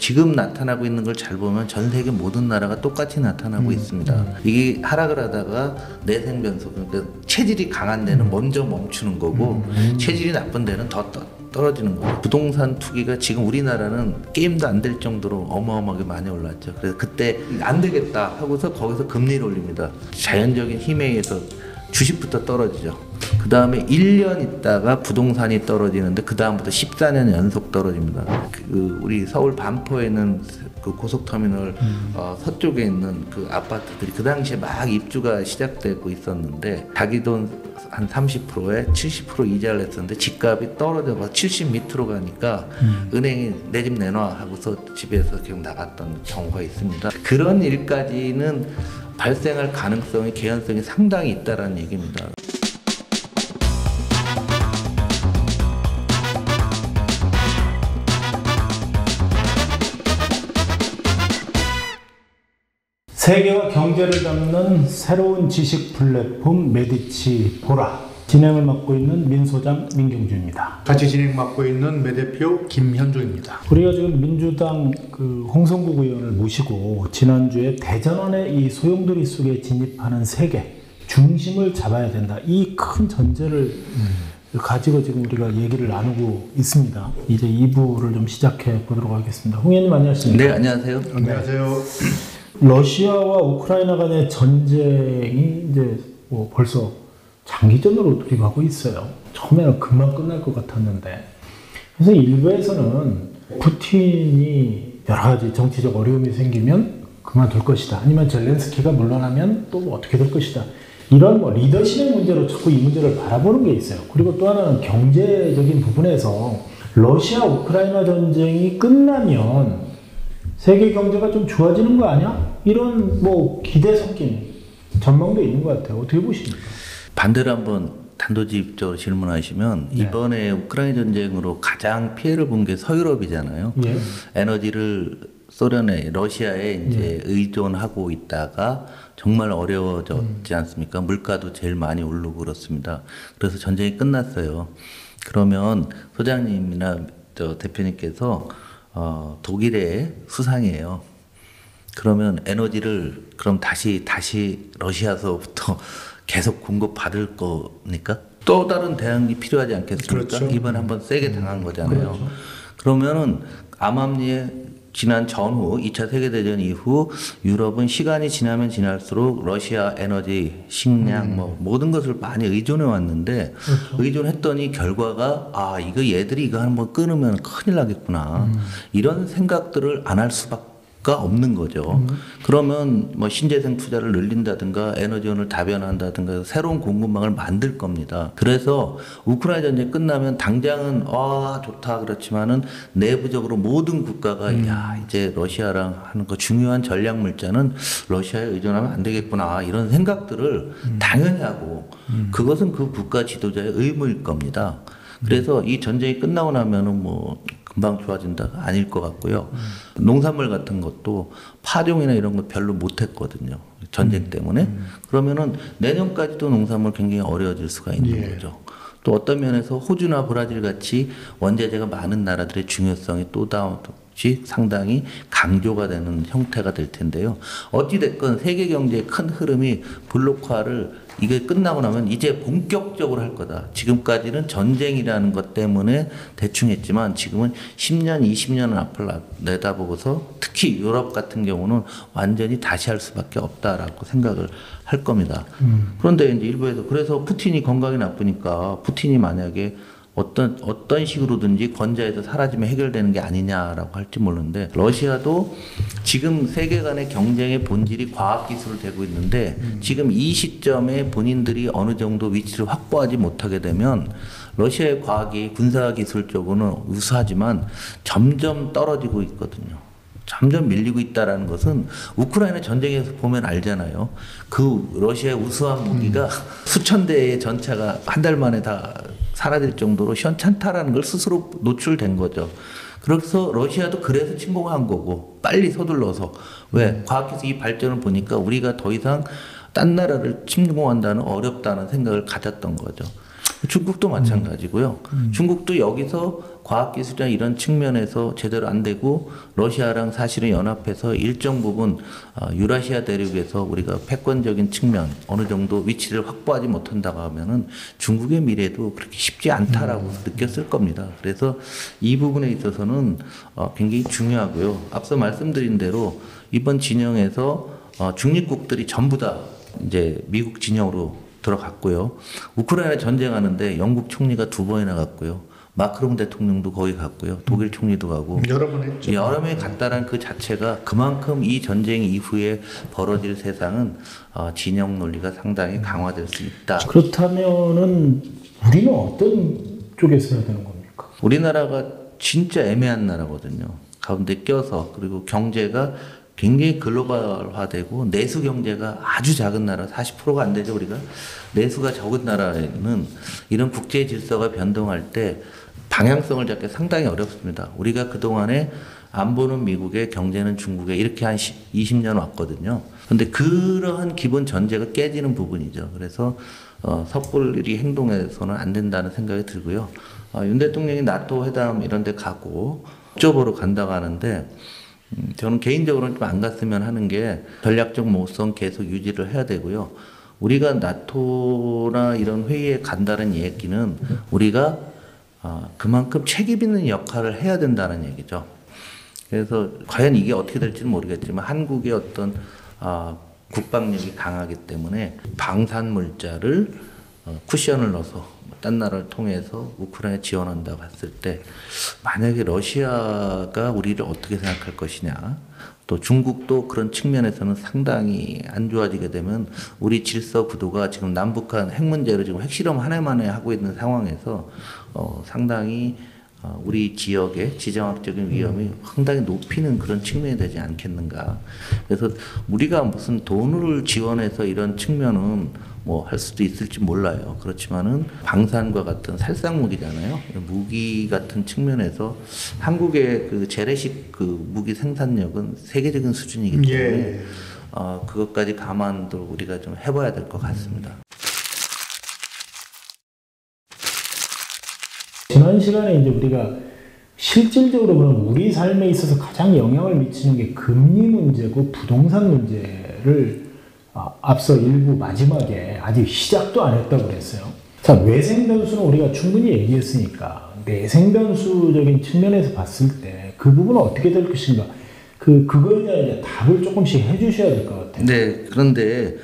지금 나타나고 있는 걸 잘 보면 전 세계 모든 나라가 똑같이 나타나고 있습니다. 이게 하락을 하다가 내생 변수, 그러니까 체질이 강한 데는 먼저 멈추는 거고 체질이 나쁜 데는 더 떨어지는 거예요. 부동산 투기가 지금 우리나라는 게임도 안 될 정도로 어마어마하게 많이 올랐죠. 그래서 그때 안 되겠다 하고서 거기서 금리를 올립니다. 자연적인 힘에 의해서 주식부터 떨어지죠. 그 다음에 1년 있다가 부동산이 떨어지는데 그 다음부터 14년 연속 떨어집니다. 우리 서울 반포에 있는 그 고속터미널 서쪽에 있는 그 아파트들이 그 당시에 막 입주가 시작되고 있었는데 자기 돈 한 30%에 70% 이자를 냈었는데 집값이 떨어져서 70 밑으로 가니까 은행이 내 집 내놔 하고서 집에서 계속 나갔던 경우가 있습니다. 그런 일까지는 발생할 가능성이 개연성이 상당히 있다라는 얘기입니다. 세계와 경제를 담는 새로운 지식 플랫폼 메디치 보라 진행을 맡고 있는 민 소장 민경주입니다. 같이 진행 맡고 있는 매 대표 김현종입니다. 우리가 지금 민주당 홍성국 의원을 모시고 지난주에 대전원의 이 소용돌이 속에 진입하는 세계 중심을 잡아야 된다. 이 큰 전제를 가지고 지금 우리가 얘기를 나누고 있습니다. 이제 2부를 좀 시작해 보도록 하겠습니다. 홍 의원님 안녕하십니까? 네, 안녕하세요. 안녕하세요. 러시아와 우크라이나 간의 전쟁이 이제 뭐 벌써 장기전으로 돌입하고 있어요. 처음에는 금방 끝날 것 같았는데, 그래서 일부에서는 푸틴이 여러 가지 정치적 어려움이 생기면 그만둘 것이다. 아니면 젤렌스키가 물러나면 또 어떻게 될 것이다. 이런 뭐 리더십의 문제로 자꾸 이 문제를 바라보는 게 있어요. 그리고 또 하나는 경제적인 부분에서 러시아 우크라이나 전쟁이 끝나면 세계 경제가 좀 좋아지는 거 아니야? 이런 뭐 기대 섞인 전망도 있는 것 같아요. 어떻게 보십니까? 반대로 한번 단도직입적으로 질문하시면 네. 이번에 우크라이나 전쟁으로 가장 피해를 본 게 서유럽이잖아요. 예. 에너지를 소련에 러시아에 이제 의존하고 있다가 정말 어려워졌지 않습니까? 물가도 제일 많이 오르고 그렇습니다. 그래서 전쟁이 끝났어요. 그러면 소장님이나 대표님께서 독일의 수상이에요. 그러면 에너지를 그럼 다시 러시아서부터 계속 공급받을 거니까 또 다른 대응이 필요하지 않겠습니까? 그렇죠. 이번에 한번 세게 당한 거잖아요. 그렇죠. 그러면은 암암리에 지난 전후 2차 세계대전 이후 유럽은 시간이 지나면 지날수록 러시아 에너지, 식량 뭐 모든 것을 많이 의존해 왔는데 그렇죠. 의존했더니 결과가 이거 얘들이 이거 한번 끊으면 큰일 나겠구나. 이런 생각들을 안 할 수밖에 없는 거죠. 그러면 뭐 신재생 투자를 늘린다든가 에너지원을 다변한다든가 새로운 공급망을 만들 겁니다. 그래서 우크라이나 전쟁 끝나면 당장은 좋다 그렇지만은 내부적으로 모든 국가가 야 이제 러시아랑 하는 거 중요한 전략 물자는 러시아에 의존하면 안 되겠구나 이런 생각들을 당연히 하고 그것은 그 국가 지도자의 의무일 겁니다. 그래서 이 전쟁이 끝나고 나면은 뭐 금방 좋아진다가 아닐 것 같고요. 농산물 같은 것도 파종이나 이런 거 별로 못했거든요. 전쟁 때문에. 그러면은 내년까지도 농산물 굉장히 어려워질 수가 있는 거죠. 또 어떤 면에서 호주나 브라질 같이 원자재가 많은 나라들의 중요성이 또 다시 상당히 강조가 되는 형태가 될 텐데요. 어찌됐건 세계 경제의 큰 흐름이 블록화를 이게 끝나고 나면 이제 본격적으로 할 거다. 지금까지는 전쟁이라는 것 때문에 대충 했지만 지금은 10년, 20년을 앞을 내다보고서 특히 유럽 같은 경우는 완전히 다시 할 수밖에 없다라고 생각을 할 겁니다. 그런데 이제 일부에서 그래서 푸틴이 건강이 나쁘니까 푸틴이 만약에 어떤 식으로든지 권좌에서 사라지면 해결되는 게 아니냐라고 할지 모르는데 러시아도 지금 세계 간의 경쟁의 본질이 과학기술을 되고 있는데 지금 이 시점에 본인들이 어느 정도 위치를 확보하지 못하게 되면 러시아의 과학이 군사기술적으로는 우수하지만 점점 떨어지고 있거든요. 점점 밀리고 있다는 것은 우크라이나 전쟁에서 보면 알잖아요. 그 러시아의 우수한 무기가 수천 대의 전차가 한 달 만에 다 사라질 정도로 시원찮다라는 걸 스스로 노출된 거죠. 그래서 러시아도 그래서 침공한 거고 빨리 서둘러서 왜 과학기술 이 발전을 보니까 우리가 더 이상 딴 나라를 침공한다는 어렵다는 생각을 가졌던 거죠. 중국도 마찬가지고요. 중국도 여기서 과학기술이나 이런 측면에서 제대로 안 되고 러시아랑 사실은 연합해서 일정 부분 유라시아 대륙에서 우리가 패권적인 측면 어느 정도 위치를 확보하지 못한다고 하면은 중국의 미래도 그렇게 쉽지 않다라고 느꼈을 겁니다. 그래서 이 부분에 있어서는 굉장히 중요하고요. 앞서 말씀드린 대로 이번 진영에서 중립국들이 전부 다 이제 미국 진영으로 들어갔고요. 우크라이나 전쟁하는데 영국 총리가 2번이나 갔고요. 마크롱 대통령도 거기 갔고요. 독일 총리도 가고 여러 번 했죠. 여러 명이 갔다는 그 자체가 그만큼 이 전쟁 이후에 벌어질 세상은 진영 논리가 상당히 강화될 수 있다. 그렇다면은 우리는 어떤 쪽에 서야 되는 겁니까? 우리나라가 진짜 애매한 나라거든요. 가운데 껴서 그리고 경제가 굉장히 글로벌화되고 내수 경제가 아주 작은 나라 40%가 안 되죠. 우리가 내수가 적은 나라에는 이런 국제 질서가 변동할 때 방향성을 잡기 상당히 어렵습니다. 우리가 그동안에 안보는 미국의 경제는 중국에 이렇게 한 20년 왔거든요. 그런데 그러한 기본 전제가 깨지는 부분이죠. 그래서 섣불리 행동해서는 안 된다는 생각이 들고요. 윤 대통령이 나토 회담 이런 데 가고 옥저버로 간다고 하는데 저는 개인적으로는 좀 안 갔으면 하는 게 전략적 모호성 계속 유지를 해야 되고요. 우리가 나토나 이런 회의에 간다는 얘기는 우리가 그만큼 책임 있는 역할을 해야 된다는 얘기죠. 그래서 과연 이게 어떻게 될지는 모르겠지만 한국의 어떤 국방력이 강하기 때문에 방산 물자를 쿠션을 넣어서 딴 나라를 통해서 우크라이나에 지원한다고 했을 때 만약에 러시아가 우리를 어떻게 생각할 것이냐 또 중국도 그런 측면에서는 상당히 안 좋아지게 되면 우리 질서 구도가 지금 남북한 핵 문제로 지금 핵실험 하나만에 하고 있는 상황에서 상당히 우리 지역의 지정학적인 위험이 상당히 높이는 그런 측면이 되지 않겠는가. 그래서 우리가 무슨 돈을 지원해서 이런 측면은 뭐 할 수도 있을지 몰라요. 그렇지만은 방산과 같은 살상 무기잖아요. 무기 같은 측면에서 한국의 그 재래식 그 무기 생산력은 세계적인 수준이기 때문에 그것까지 감안도 우리가 좀 해봐야 될 것 같습니다. 지난 시간에 이제 우리가 실질적으로 그럼 우리 삶에 있어서 가장 영향을 미치는 게 금리 문제고 부동산 문제를 앞서 일부 마지막에 아직 시작도 안 했다고 그랬어요. 자, 외생 변수는 우리가 충분히 얘기했으니까 내생 변수적인 측면에서 봤을 때 그 부분은 어떻게 될 것인가? 그거에 대한 이제 답을 조금씩 해주셔야 될 것 같아요. 네, 그런데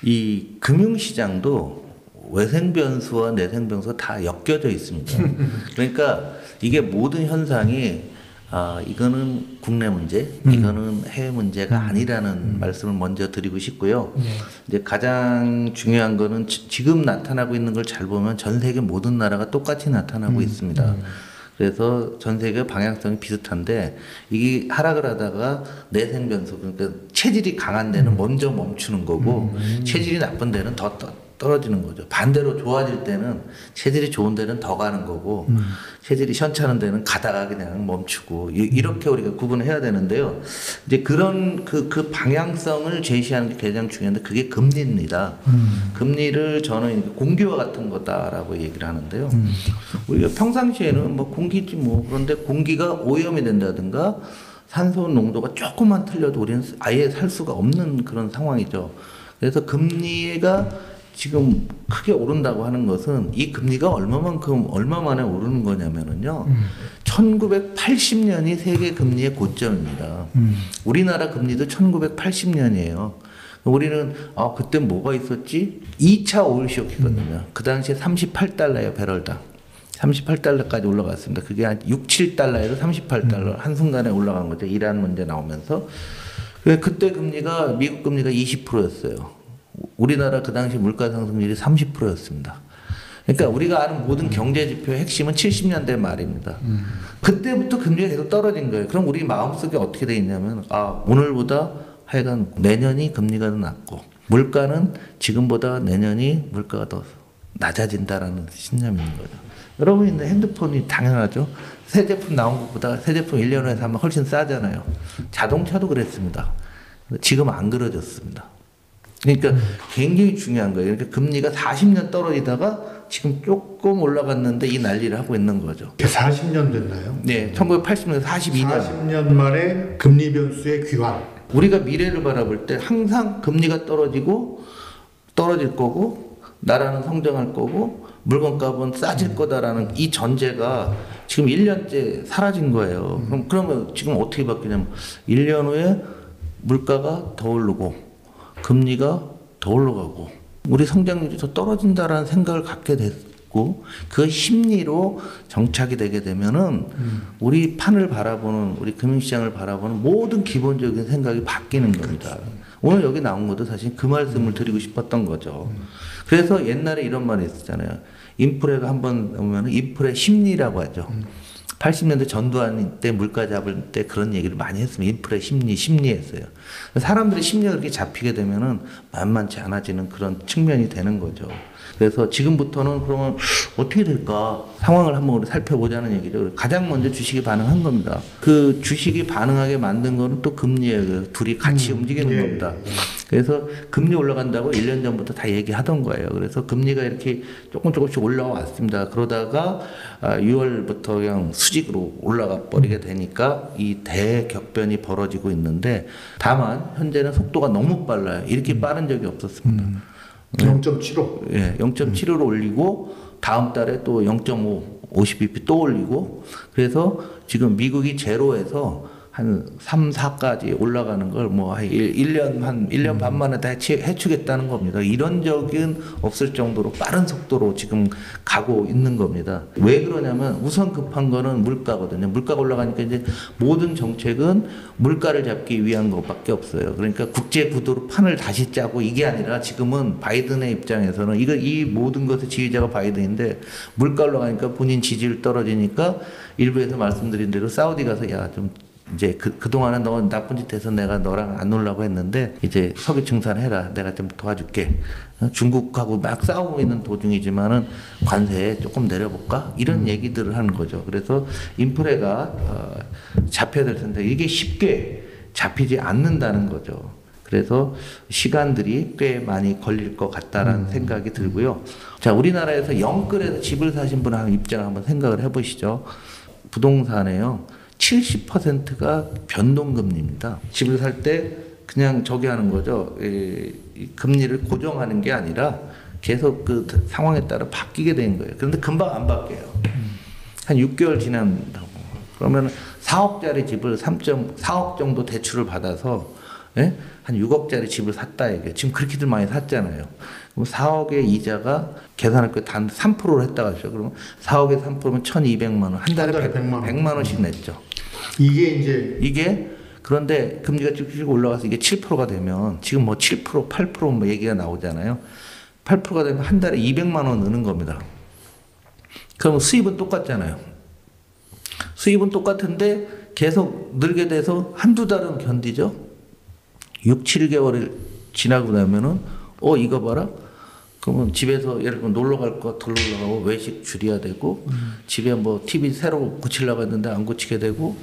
이 금융시장도 외생 변수와 내생 변수가 다 엮여져 있습니다. 그러니까 이게 모든 현상이 이거는 국내 문제, 이거는 해외 문제가 아니라는 말씀을 먼저 드리고 싶고요. 이제 가장 중요한 거는 지금 나타나고 있는 걸 잘 보면 전 세계 모든 나라가 똑같이 나타나고 있습니다. 그래서 전 세계 방향성이 비슷한데 이게 하락을 하다가 내생 변수, 그러니까 체질이 강한 데는 먼저 멈추는 거고 체질이 나쁜 데는 더 떨어지는 거죠. 반대로 좋아질 때는 체질이 좋은 데는 더 가는 거고 체질이 현찮은 데는 가다가 그냥 멈추고 이렇게 우리가 구분해야 되는데요. 이제 그런 그 방향성을 제시하는 게 가장 중요한데 그게 금리입니다. 금리를 저는 공기와 같은 거다라고 얘기를 하는데요. 우리가 평상시에는 뭐 공기지 뭐 그런데 공기가 오염이 된다든가 산소 농도가 조금만 틀려도 우리는 아예 살 수가 없는 그런 상황이죠. 그래서 금리가 지금 크게 오른다고 하는 것은 이 금리가 얼마 만에 오르는 거냐면은요. 1980년이 세계 금리의 고점입니다. 우리나라 금리도 1980년이에요. 우리는 그때 뭐가 있었지? 2차 오일 쇼크거든요. 그 당시에 38달러예요, 배럴당. 38달러까지 올라갔습니다. 그게 한 6, 7달러에서 38달러 한순간에 올라간 거죠. 이란 문제 나오면서. 그때 금리가 미국 금리가 20%였어요. 우리나라 그 당시 물가 상승률이 30%였습니다. 그러니까 우리가 아는 모든 경제 지표의 핵심은 70년대 말입니다. 그때부터 금리가 계속 떨어진 거예요. 그럼 우리 마음속에 어떻게 돼 있냐면 오늘보다 하여간 내년이 금리가 더 낮고 물가는 지금보다 내년이 물가가 더 낮아진다라는 신념인 거죠. 여러분 있는 핸드폰이 당연하죠. 새 제품 나온 것보다 새 제품 1년 후에 사면 훨씬 싸잖아요. 자동차도 그랬습니다. 지금 안 그러졌습니다. 그러니까 굉장히 중요한 거예요. 그러니까 금리가 40년 떨어지다가 지금 조금 올라갔는데 이 난리를 하고 있는 거죠. 40년 됐나요? 네, 1980년 42년. 40년 만에 금리 변수의 귀환. 우리가 미래를 바라볼 때 항상 금리가 떨어질 거고 나라는 성장할 거고 물건값은 싸질 거다라는 이 전제가 지금 1년째 사라진 거예요. 그러면 지금 어떻게 바뀌냐면 1년 후에 물가가 더 오르고 금리가 더 올라가고 우리 성장률이 더 떨어진다라는 생각을 갖게 됐고 그 심리로 정착이 되게 되면은 우리 판을 바라보는 우리 금융시장을 바라보는 모든 기본적인 생각이 바뀌는 겁니다. 오늘 여기 나온 것도 사실 그 말씀을 드리고 싶었던 거죠. 그래서 옛날에 이런 말이 있었잖아요. 인프레가 한번 오면 인프레 심리라고 하죠. 80년대 전두환 때 물가 잡을 때 그런 얘기를 많이 했습니다. 인프레 심리했어요. 사람들의 심리가 그렇게 잡히게 되면은 만만치 않아지는 그런 측면이 되는 거죠. 그래서 지금부터는 그러면 어떻게 될까 상황을 한번 우리 살펴보자는 얘기죠. 가장 먼저 주식이 반응한 겁니다. 그 주식이 반응하게 만든 거는 또 금리예요. 둘이 같이 움직이는 겁니다. 그래서 금리 올라간다고 1년 전부터 다 얘기하던 거예요. 그래서 금리가 이렇게 조금씩 올라왔습니다. 그러다가 6월부터 그냥 수직으로 올라가 버리게 되니까 이 대격변이 벌어지고 있는데 다만 현재는 속도가 너무 빨라요. 이렇게 빠른 적이 없었습니다. 0.75. 예, 0.75로 올리고 다음 달에 또 0.5, 50bp 또 올리고 그래서 지금 미국이 제로에서 한 3, 4까지 올라가는 걸 뭐 1년 반 만에 다 해치겠다는 겁니다. 이런 적은 없을 정도로 빠른 속도로 지금 가고 있는 겁니다. 왜 그러냐면 우선 급한 거는 물가거든요. 물가가 올라가니까 이제 모든 정책은 물가를 잡기 위한 것밖에 없어요. 그러니까 국제 구도로 판을 다시 짜고 이게 아니라 지금은 바이든의 입장에서는 이 모든 것의 지휘자가 바이든인데 물가 올라가니까 본인 지지율 떨어지니까 일부에서 말씀드린 대로 사우디 가서 좀 이제 그동안은 너 나쁜 짓 해서 내가 너랑 안 놀라고 했는데 이제 석유 증산해라. 내가 좀 도와줄게. 중국하고 막 싸우고 있는 도중이지만은 관세 조금 내려볼까? 이런 얘기들을 하는 거죠. 그래서 인프레가 잡혀야 될 텐데 이게 쉽게 잡히지 않는다는 거죠. 그래서 시간들이 꽤 많이 걸릴 것 같다라는 생각이 들고요. 자, 우리나라에서 영끌에서 집을 사신 분의 입장을 한번 생각을 해보시죠. 부동산에요. 70%가 변동금리입니다. 집을 살 때 그냥 저기 하는 거죠. 이 금리를 고정하는 게 아니라 계속 그 상황에 따라 바뀌게 된 거예요. 그런데 금방 안 바뀌어요. 한 6개월 지난다고. 그러면 4억짜리 집을 3.4억 정도 대출을 받아서 한 6억짜리 집을 샀다 이게 지금 그렇게들 많이 샀잖아요. 그럼 4억의 이자가 계산할 거 단 3%로 했다가 하죠. 그러면 4억에 3%면 1,200만 원. 한 달에 100만 원씩 냈죠. 이게 그런데 금리가 쭉쭉 올라가서 이게 7%가 되면 지금 뭐 7%, 8% 뭐 얘기가 나오잖아요. 8%가 되면 한 달에 200만 원 느는 겁니다. 그럼 수입은 똑같잖아요. 수입은 똑같은데 계속 늘게 돼서 한두 달은 견디죠. 6, 7개월을 지나고 나면은 이거 봐라. 그러면 집에서 예를 들면 놀러 갈 거 덜 놀러 가고 외식 줄여야 되고 집에 뭐 TV 새로 고치려고 했는데 안 고치게 되고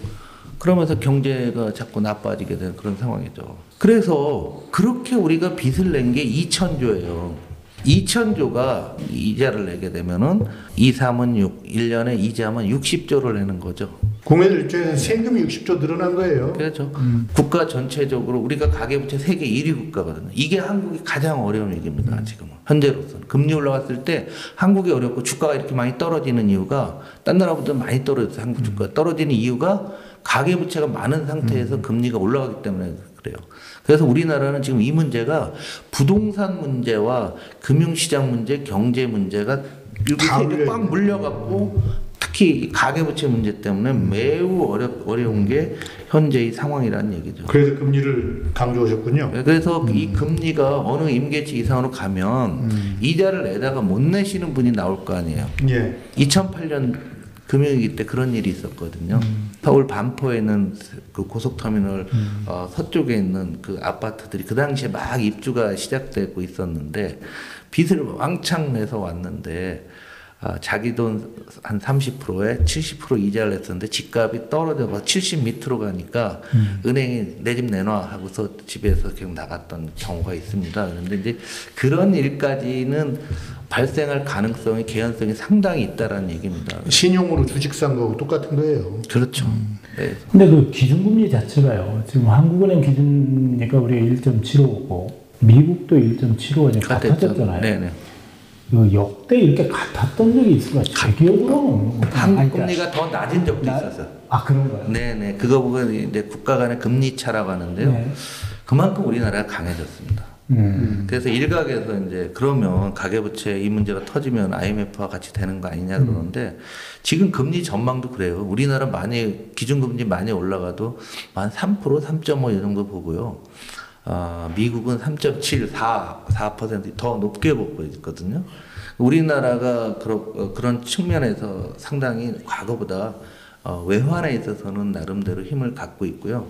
그러면서 경제가 자꾸 나빠지게 되는 그런 상황이죠. 그래서 그렇게 우리가 빚을 낸 게 2,000조예요. 2,000조가 이자를 내게 되면은 2, 3은 6, 1년에 이자만 60조를 내는 거죠. 국민들 입장에서는 세금이 60조 늘어난 거예요. 그렇죠. 국가 전체적으로 우리가 가계부채 세계 1위 국가거든요. 이게 한국이 가장 어려운 위기입니다. 지금은. 현재로서는. 금리 올라갔을 때 한국이 어렵고 주가가 이렇게 많이 떨어지는 이유가 딴 나라보다 많이 떨어져서 한국 주가가 떨어지는 이유가 가계부채가 많은 상태에서 금리가 올라가기 때문에 그래요. 그래서 우리나라는 지금 이 문제가 부동산 문제와 금융시장 문제, 경제 문제가 이렇게 꽉 물려갖고 특히 가계부채 문제 때문에 매우 어려운 게 현재의 상황이라는 얘기죠. 그래서 금리를 강조하셨군요. 그래서 이 금리가 어느 임계치 이상으로 가면 이자를 내다가 못 내시는 분이 나올 거 아니에요. 예. 2008년 금융위기 때 그런 일이 있었거든요. 서울 반포에 있는 그 고속터미널 서쪽에 있는 그 아파트들이 그 당시에 막 입주가 시작되고 있었는데 빚을 왕창 내서 왔는데 자기 돈 한 30%에 70% 이자를 냈었는데 집값이 떨어져 70 밑으로 가니까 은행이 내 집 내놔 하고서 집에서 계속 나갔던 경우가 있습니다. 그런데 이제 그런 일까지는 발생할 가능성이 개연성이 상당히 있다라는 얘기입니다. 신용으로 주식 산 거하고 똑같은 거예요. 그렇죠. 네. 근데 그 기준금리 자체가요. 지금 한국은행 기준이니까 우리가 1.75고 미국도 1.75가 이제 같아졌잖아요. 네네. 그 역대 이렇게 같았던 적이 있을까? 제 기억으로는 한국 금리가 더 낮은 적도 있었어요. 아 그런가요? 네네. 그거 보면 이제 국가 간의 금리 차라고 하는데요. 네. 그만큼 우리나라가 강해졌습니다. 그래서 일각에서 이제 그러면 가계부채 이 문제가 터지면 IMF와 같이 되는 거 아니냐 그러는데 지금 금리 전망도 그래요. 우리나라 많이 기준금리 많이 올라가도 한 3%, 3.5 이 정도 보고요. 미국은 3.7, 4% 더 높게 보고 있거든요. 우리나라가 그런 측면에서 상당히 과거보다 외환에 있어서는 나름대로 힘을 갖고 있고요.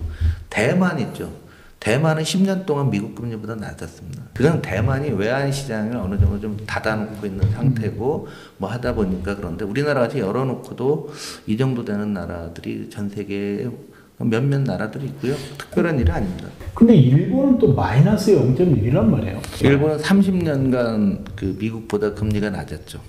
대만 있죠. 대만은 10년 동안 미국 금리보다 낮았습니다. 그건 대만이 외환 시장을 어느 정도 좀 닫아놓고 있는 상태고 뭐 하다 보니까 그런데 우리나라 같이 열어놓고도 이 정도 되는 나라들이 전 세계에 몇몇 나라들이 있고요. 특별한 일은 아닙니다. 근데 일본은 또 마이너스 0.1이란 말이에요. 일본은 30년간 그 미국보다 금리가 낮았죠.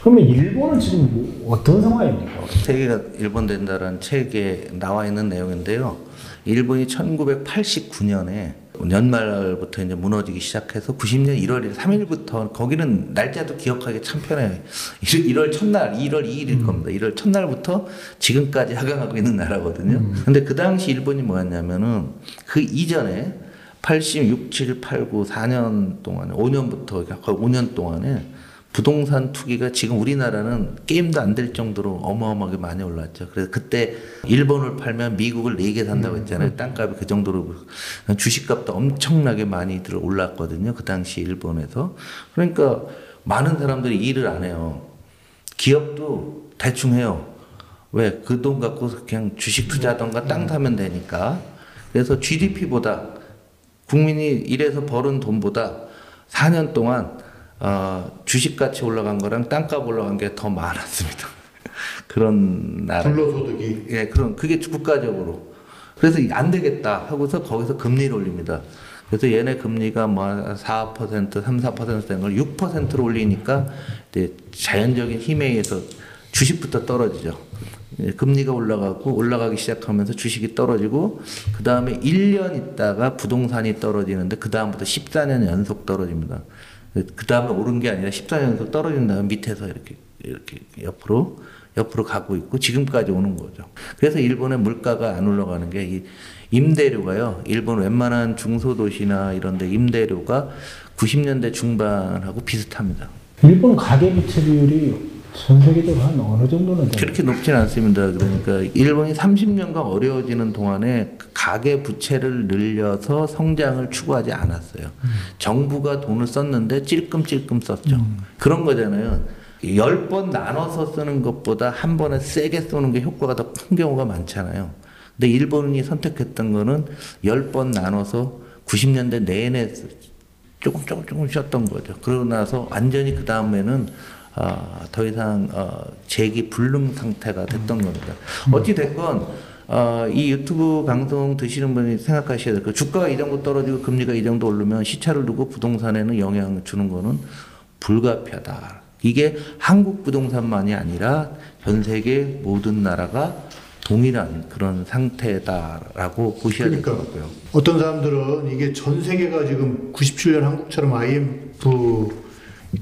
그러면 일본은 지금 뭐 어떤 상황입니까? 세계가 일본 된다라는 책에 나와 있는 내용인데요. 일본이 1989년에 연말부터 이제 무너지기 시작해서 90년 1월 3일부터 거기는 날짜도 기억하기 참 편해요. 1월 첫날 1월 2일일 겁니다. 1월 첫날부터 지금까지 하강하고 있는 나라거든요. 근데 그 당시 일본이 뭐였냐면은 그 이전에 86, 7, 8, 9, 4년 동안에 5년부터 거의 5년 동안에 부동산 투기가 지금 우리나라는 게임도 안 될 정도로 어마어마하게 많이 올랐죠. 그래서 그때 일본을 팔면 미국을 4개 산다고 했잖아요. 땅값이 그 정도로 주식값도 엄청나게 많이들 올랐거든요. 그 당시 일본에서. 그러니까 많은 사람들이 일을 안 해요. 기업도 대충 해요. 왜? 그 돈 갖고 그냥 주식 투자하던가 땅 사면 되니까. 그래서 GDP보다 국민이 일해서 버는 돈보다 4년 동안 주식가치 올라간 거랑 땅값 올라간 게 더 많았습니다. 그런 나라. 불로소득이. 예, 그게 국가적으로. 그래서 안 되겠다 하고서 거기서 금리를 올립니다. 그래서 얘네 금리가 뭐 4%, 3, 4% 된 걸 6%로 올리니까 이제 자연적인 힘에 의해서 주식부터 떨어지죠. 금리가 올라가기 시작하면서 주식이 떨어지고 그 다음에 1년 있다가 부동산이 떨어지는데 그 다음부터 14년 연속 떨어집니다. 그 다음에 오른 게 아니라 14년 연속 떨어진 다음에 밑에서 이렇게 옆으로 가고 있고 지금까지 오는 거죠. 그래서 일본의 물가가 안 올라가는 게 이 임대료가요. 일본 웬만한 중소도시나 이런 데 임대료가 90년대 중반하고 비슷합니다. 일본 가계부채 비율이 전 세계적으로 한 어느 정도는 돼요? 그렇게 높진 않습니다. 그러니까 일본이 30년간 어려워지는 동안에 가계 부채를 늘려서 성장을 추구하지 않았어요. 정부가 돈을 썼는데 찔끔찔끔 썼죠. 그런 거잖아요. 10번 나눠서 쓰는 것보다 한 번에 세게 쏘는 게 효과가 더 큰 경우가 많잖아요. 근데 일본이 선택했던 거는 10번 나눠서 90년대 내내 조금 쉬었던 거죠. 그러고 나서 완전히 그 다음에는 더 이상 재기 불능 상태가 됐던 겁니다. 어찌 됐건 이 유튜브 방송 드시는 분이 생각하셔야 될 거 주가가 이 정도 떨어지고 금리가 이 정도 오르면 시차를 두고 부동산에는 영향을 주는 거는 불가피하다. 이게 한국 부동산만이 아니라 전 세계 모든 나라가 동일한 그런 상태다라고 보셔야 될 것 같고요. 어떤 사람들은 이게 전 세계가 지금 97년 한국처럼 IMF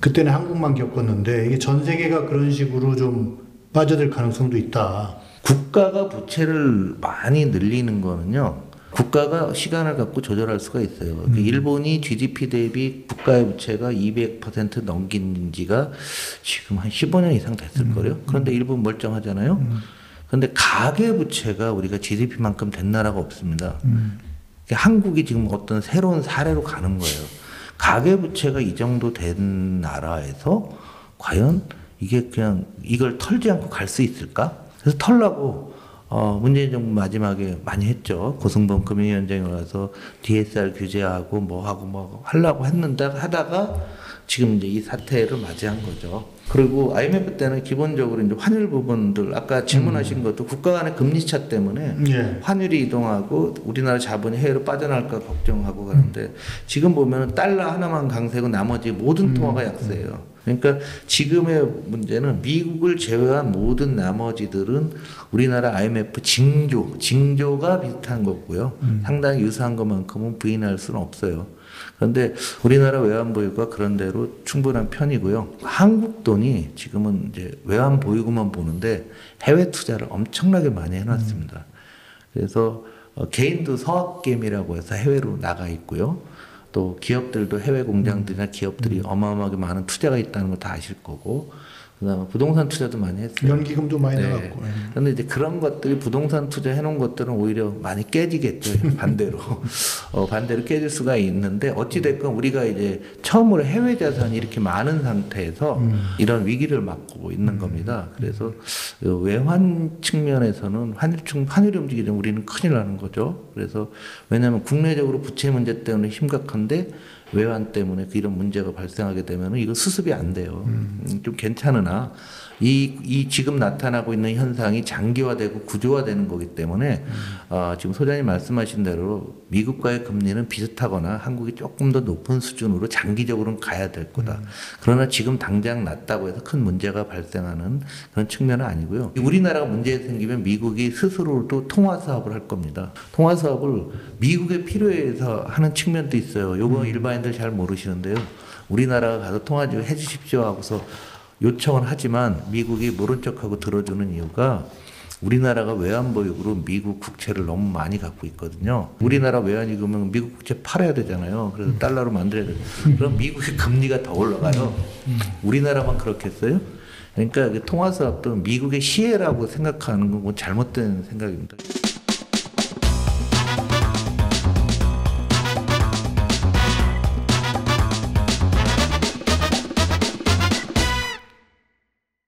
그때는 한국만 겪었는데 이게 전 세계가 그런 식으로 좀 빠져들 가능성도 있다. 국가가 부채를 많이 늘리는 거는요. 국가가 시간을 갖고 조절할 수가 있어요. 일본이 GDP 대비 국가의 부채가 200% 넘긴 지가 지금 한 15년 이상 됐을 거예요. 그런데 일본 멀쩡하잖아요. 그런데 가계 부채가 우리가 GDP만큼 된 나라가 없습니다. 한국이 지금 어떤 새로운 사례로 가는 거예요. 가계부채가 이 정도 된 나라에서 과연 이게 그냥 이걸 털지 않고 갈 수 있을까? 그래서 털라고 문재인 정부 마지막에 많이 했죠. 고승범 금융위원장이 와서 DSR 규제하고 뭐 하고 뭐 하려고 했는데 하다가 지금 이제 이 사태를 맞이한 거죠. 그리고 IMF 때는 기본적으로 이제 환율 부분들 아까 질문하신 것도 국가 간의 금리 차 때문에 예. 환율이 이동하고 우리나라 자본이 해외로 빠져나갈까 걱정하고 그러는데 지금 보면 달러 하나만 강세고 나머지 모든 통화가 약세예요. 그러니까 지금의 문제는 미국을 제외한 모든 나머지들은 우리나라 IMF 징조가 비슷한 거고요. 상당히 유사한 것만큼은 부인할 수는 없어요. 그런데 우리나라 외환 보유가 그런 대로 충분한 편이고요. 한국 돈이 지금은 이제 외환 보유고만 보는데 해외 투자를 엄청나게 많이 해놨습니다. 그래서 개인도 서학개미라고 해서 해외로 나가 있고요. 또 기업들도 해외 공장들이나 기업들이 어마어마하게 많은 투자가 있다는 거 다 아실 거고, 그다음에 부동산 투자도 많이 했어요. 연기금도 많이 나갔고. 그런데 이제 그런 것들이 부동산 투자 해놓은 것들은 오히려 많이 깨지겠죠. 반대로 반대로 깨질 수가 있는데 어찌 됐건 우리가 이제 처음으로 해외 자산이 이렇게 많은 상태에서 이런 위기를 맞고 있는 겁니다. 그래서 외환 측면에서는 환율이 움직이면 우리는 큰일 나는 거죠. 그래서 왜냐하면 국내적으로 부채 문제 때문에 심각한데 외환 때문에 이런 문제가 발생하게 되면 이거 수습이 안 돼요. 좀 괜찮으나 이 지금 나타나고 있는 현상이 장기화되고 구조화되는 거기 때문에 지금 소장님 말씀하신 대로 미국과의 금리는 비슷하거나 한국이 조금 더 높은 수준으로 장기적으로는 가야 될 거다. 그러나 지금 당장 낮다고 해서 큰 문제가 발생하는 그런 측면은 아니고요. 우리나라가 문제 생기면 미국이 스스로도 통화 사업을 할 겁니다. 통화 사업을 미국의 필요해서 하는 측면도 있어요. 요거 일반인들 잘 모르시는데요. 우리나라가 가서 통화 좀 해주십시오 하고서 요청을 하지만 미국이 모른 척하고 들어주는 이유가 우리나라가 외환보유고로 미국 국채를 너무 많이 갖고 있거든요. 우리나라 외환이 그러면 미국 국채 팔아야 되잖아요. 그래서 달러로 만들어야 돼요. 그럼 미국의 금리가 더 올라가요. 우리나라만 그렇겠어요? 그러니까 통화사업도 미국의 시혜라고 생각하는 건 잘못된 생각입니다.